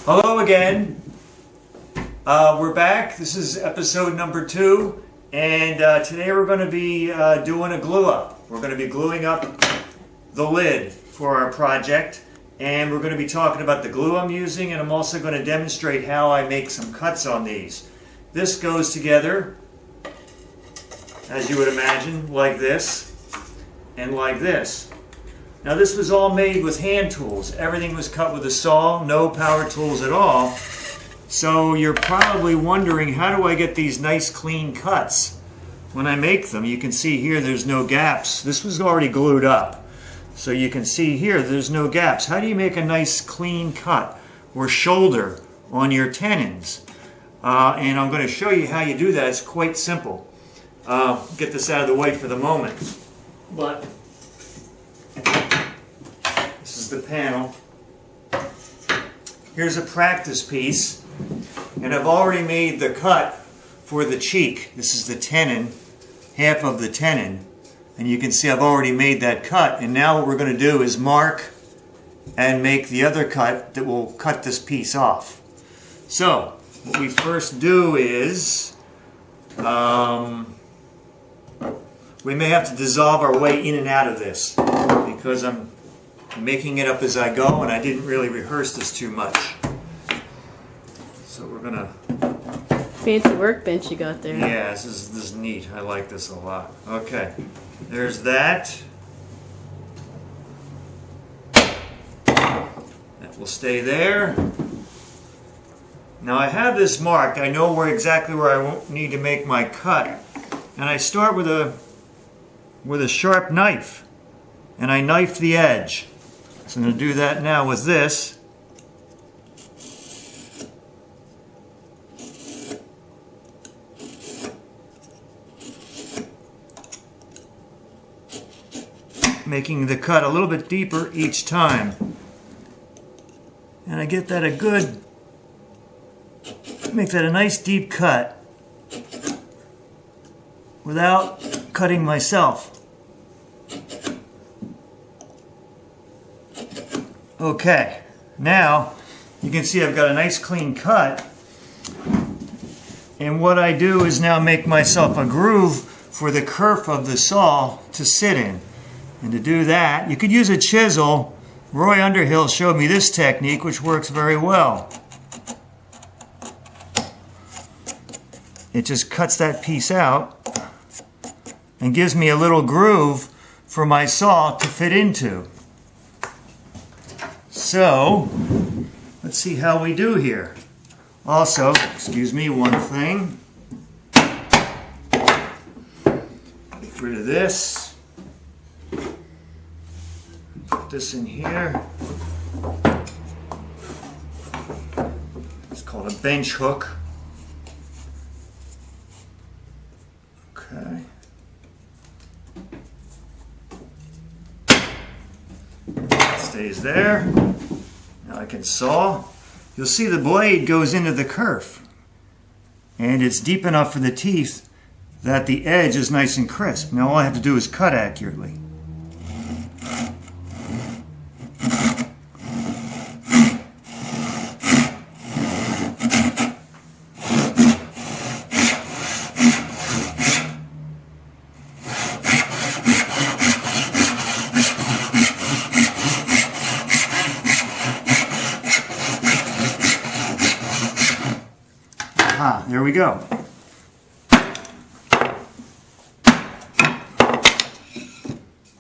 Hello again. We're back. This is episode number 2, and today we're going to be doing a glue up. We're going to be gluing up the lid for our project, and we're going to be talking about the glue I'm using, and I'm also going to demonstrate how I make some cuts on these. This goes together, as you would imagine, like this and like this. Now this was all made with hand tools. Everything was cut with a saw, no power tools at all. So you're probably wondering, how do I get these nice clean cuts when I make them? You can see here there's no gaps. This was already glued up. So you can see here there's no gaps. How do you make a nice clean cut or shoulder on your tenons? And I'm going to show you how you do that. It's quite simple. Get this out of the way for the moment. But this is the panel. Here's a practice piece, and I've already made the cut for the cheek. This is the tenon, half of the tenon, and you can see I've already made that cut. And now what we're going to do is mark and make the other cut that will cut this piece off. So what we first do is we may have to dissolve our way in and out of this because I'm making it up as I go, and I didn't really rehearse this too much. So we're gonna... Fancy workbench you got there. Yeah, this is neat. I like this a lot. Okay, there's that. That will stay there. Now I have this marked. I know exactly where I won't need to make my cut, and I start with a sharp knife, and I knife the edge. So I'm going to do that now with this. Making the cut a little bit deeper each time. And I get that make that a nice deep cut without cutting myself. Okay, now you can see I've got a nice clean cut, and what I do is now make myself a groove for the kerf of the saw to sit in. And to do that, you could use a chisel. Roy Underhill showed me this technique, which works very well. It just cuts that piece out and gives me a little groove for my saw to fit into. So, let's see how we do here. Also, excuse me, one thing. Get rid of this. Put this in here. It's called a bench hook. Okay. Stays there. Now I can saw. You'll see the blade goes into the kerf, and it's deep enough for the teeth that the edge is nice and crisp. Now all I have to do is cut accurately. There we go.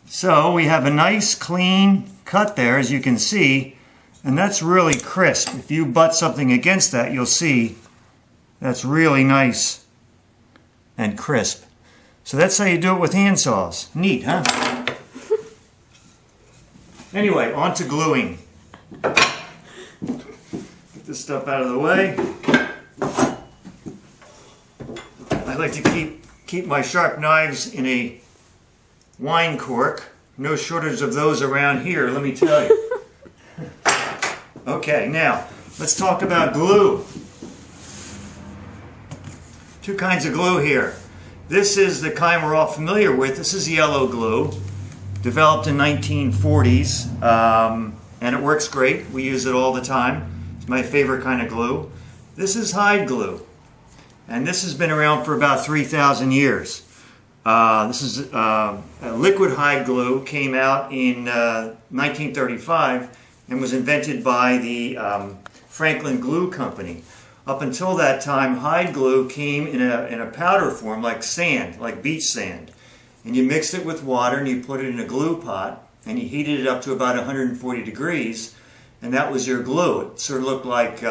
So we have a nice clean cut there, as you can see, and that's really crisp. If you butt something against that, you'll see that's really nice and crisp. So that's how you do it with hand saws. Neat, huh? Anyway, on to gluing. Get this stuff out of the way. I like to keep my sharp knives in a wine cork. No shortage of those around here, let me tell you. Okay, now let's talk about glue. Two kinds of glue here. This is the kind we're all familiar with. This is yellow glue, developed in 1940s, and it works great. We use it all the time. my favorite kind of glue. This is hide glue, and this has been around for about 3,000 years. This is liquid hide glue, came out in 1935 and was invented by the Franklin Glue Company. Up until that time, hide glue came in a powder form like sand, like beach sand. And you mixed it with water and you put it in a glue pot and you heated it up to about 140 degrees, and that was your glue. It sort of looked like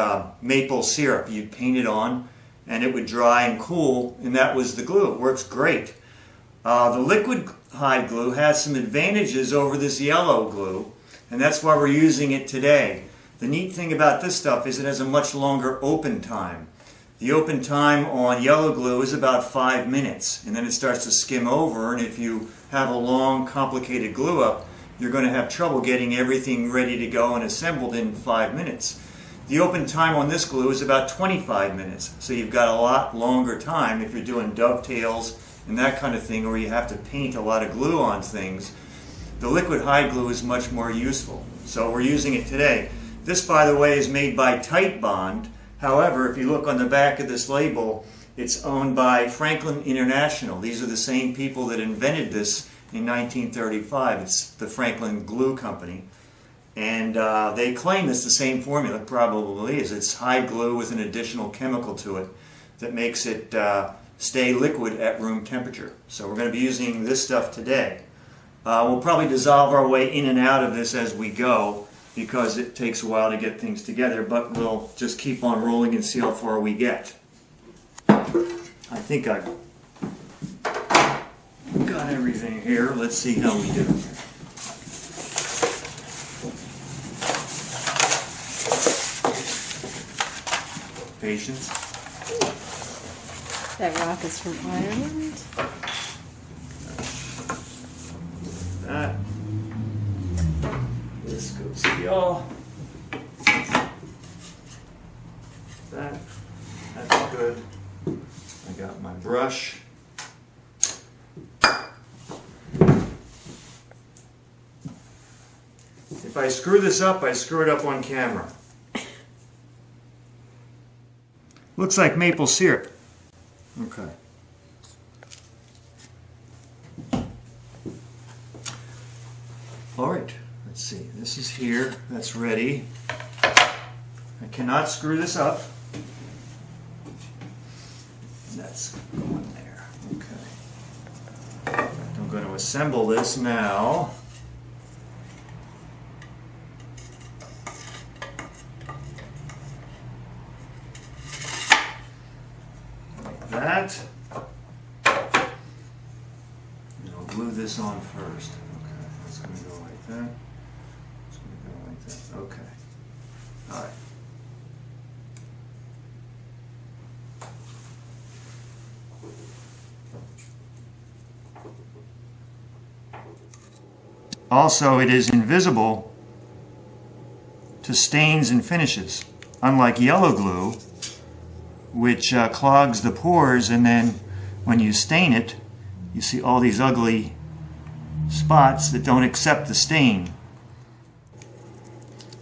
maple syrup. You'd paint it on and it would dry and cool, and that was the glue. It works great. The liquid hide glue has some advantages over this yellow glue, and that's why we're using it today. The neat thing about this stuff is it has a much longer open time. The open time on yellow glue is about 5 minutes, and then it starts to skim over, and if you have a long, complicated glue up, you're going to have trouble getting everything ready to go and assembled in 5 minutes. The open time on this glue is about 25 minutes, so you've got a lot longer time if you're doing dovetails and that kind of thing, or you have to paint a lot of glue on things. The liquid hide glue is much more useful, so we're using it today. This, by the way, is made by Tight Bond. However, if you look on the back of this label, it's owned by Franklin International. These are the same people that invented this in 1935. It's the Franklin Glue Company. And they claim it's the same formula. It probably is. It's hide glue with an additional chemical to it that makes it stay liquid at room temperature. So we're going to be using this stuff today. We'll probably dissolve our way in and out of this as we go, because it takes a while to get things together, but we'll just keep on rolling and see how far we get. I think I've got everything here. Let's see how we do. Patience. That rock is from Ireland. That. This goes here. That's good. I got my brush. If I screw this up, I screw it up on camera. Looks like maple syrup. Okay. All right. Let's see, this is here, that's ready. I cannot screw this up. That's going there, okay. I'm going to assemble this now. Like that. And I'll glue this on first. Okay, that's going to go like that. Okay. All right. Also, it is invisible to stains and finishes, unlike yellow glue, which clogs the pores, and then when you stain it, you see all these ugly spots that don't accept the stain.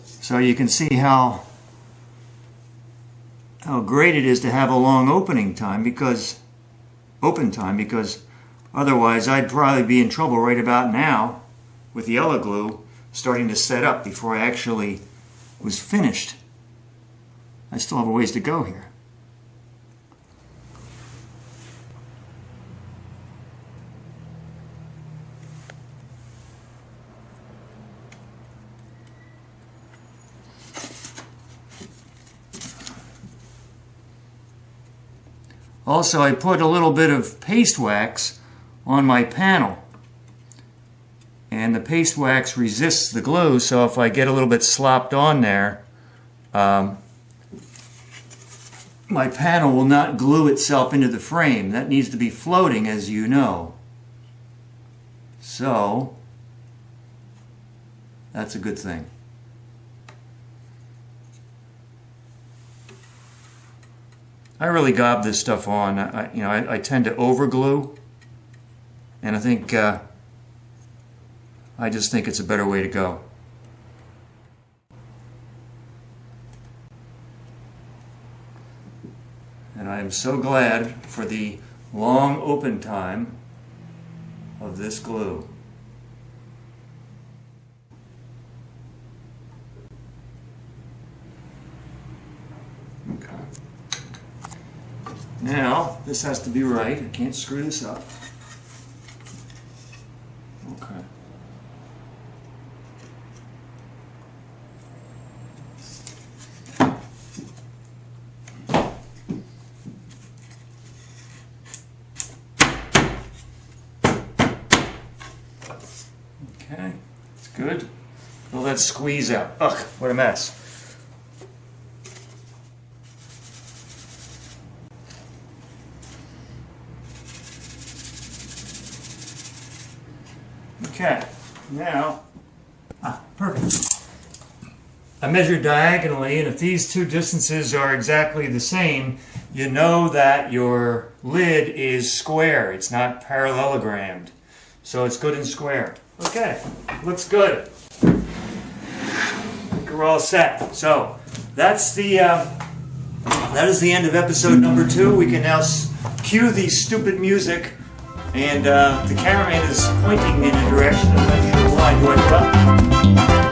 So you can see how great it is to have a long open time because otherwise I'd probably be in trouble right about now with yellow glue starting to set up before I actually was finished. I still have a ways to go here. Also, I put a little bit of paste wax on my panel, and the paste wax resists the glue, so if I get a little bit slopped on there, my panel will not glue itself into the frame. That needs to be floating, as you know. So, that's a good thing. I really gob this stuff on. I tend to overglue, and I think I just think it's a better way to go. am so glad for the long open time of this glue. Okay. Now, this has to be right. I can't screw this up. Okay. Okay, it's good. Well, let's squeeze out. Ugh, what a mess. Okay, now, perfect. I measured diagonally, and if these two distances are exactly the same, you know that your lid is square. It's not parallelogrammed. So it's good and square. Okay, looks good. I think we're all set. So that's that is the end of episode number 2. We can now cue the stupid music, and the cameraman is pointing in a direction. I'm not sure why. Do I